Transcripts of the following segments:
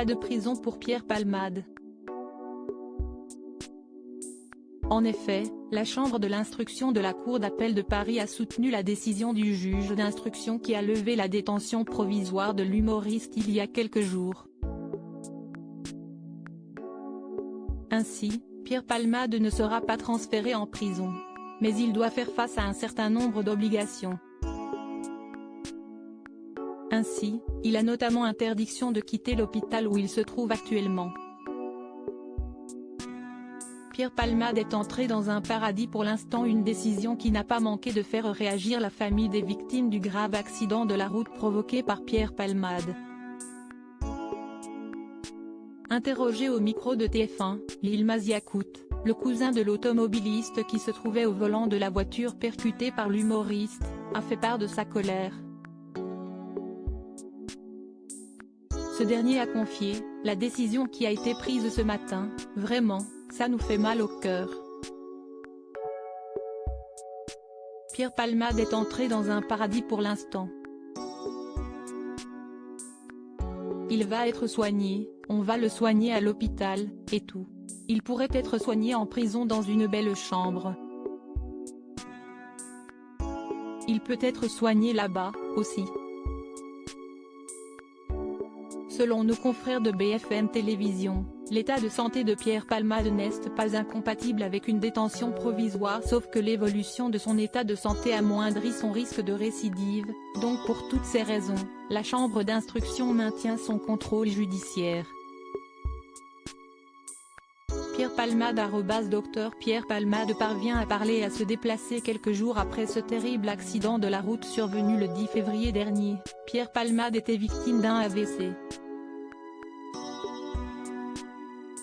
pas de prison pour Pierre Palmade. En effet, la chambre de l'instruction de la Cour d'appel de Paris a soutenu la décision du juge d'instruction qui a levé la détention provisoire de l'humoriste il y a quelques jours. Ainsi, Pierre Palmade ne sera pas transféré en prison. Mais il doit faire face à un certain nombre d'obligations. Ainsi, il a notamment interdiction de quitter l'hôpital où il se trouve actuellement. Pierre Palmade est entré dans un paradis pour l'instant, une décision qui n'a pas manqué de faire réagir la famille des victimes du grave accident de la route provoqué par Pierre Palmade. Interrogé au micro de TF1, Yilmaz Yacout, le cousin de l'automobiliste qui se trouvait au volant de la voiture percutée par l'humoriste, a fait part de sa colère. Ce dernier a confié « La décision qui a été prise ce matin, vraiment, ça nous fait mal au cœur. Pierre Palmade est entré dans un paradis pour l'instant. Il va être soigné, on va le soigner à l'hôpital, et tout. Il pourrait être soigné en prison dans une belle chambre. Il peut être soigné là-bas, aussi. » Selon nos confrères de BFM Télévision, l'état de santé de Pierre Palmade n'est pas incompatible avec une détention provisoire, sauf que l'évolution de son état de santé amoindrit son risque de récidive, donc pour toutes ces raisons, la chambre d'instruction maintient son contrôle judiciaire. Pierre Palmade @Dr Pierre Palmade parvient à parler et à se déplacer quelques jours après ce terrible accident de la route survenu le 10 février dernier. Pierre Palmade était victime d'un AVC.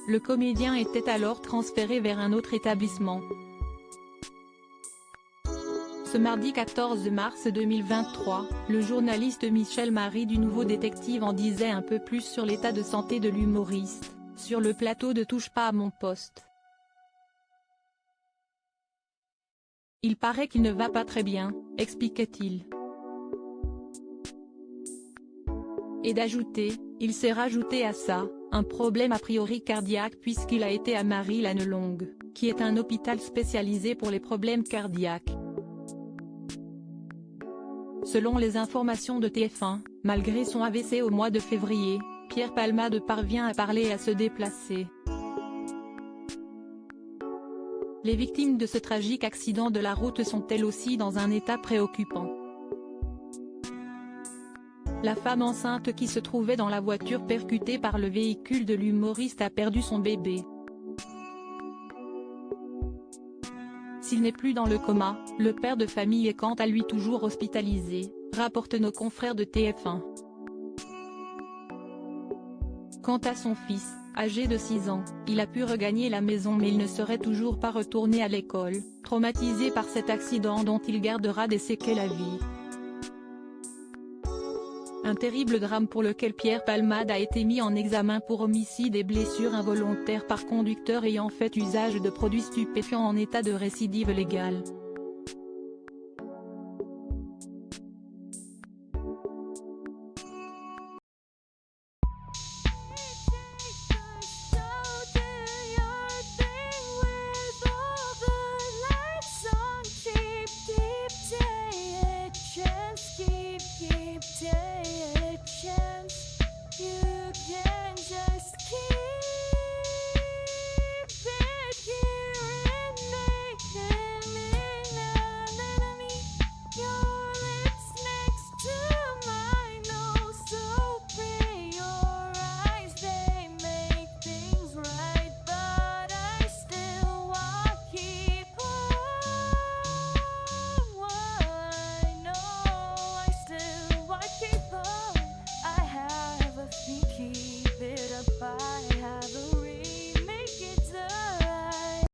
Le comédien était alors transféré vers un autre établissement. Ce mardi 14 mars 2023, le journaliste Michel Marie du Nouveau Détective en disait un peu plus sur l'état de santé de l'humoriste, sur le plateau de Touche pas à mon poste. Il paraît qu'il ne va pas très bien, expliquait-il. Et d'ajouter, il s'est rajouté à ça, un problème a priori cardiaque puisqu'il a été à Marie-Lannelongue, qui est un hôpital spécialisé pour les problèmes cardiaques. Selon les informations de TF1, malgré son AVC au mois de février, Pierre Palmade parvient à parler et à se déplacer. Les victimes de ce tragique accident de la route sont elles aussi dans un état préoccupant. La femme enceinte qui se trouvait dans la voiture percutée par le véhicule de l'humoriste a perdu son bébé. S'il n'est plus dans le coma, le père de famille est quant à lui toujours hospitalisé, rapportent nos confrères de TF1. Quant à son fils, âgé de 6 ans, il a pu regagner la maison mais il ne serait toujours pas retourné à l'école, traumatisé par cet accident dont il gardera des séquelles à vie. Un terrible drame pour lequel Pierre Palmade a été mis en examen pour homicide et blessures involontaires par conducteur ayant fait usage de produits stupéfiants en état de récidive légale.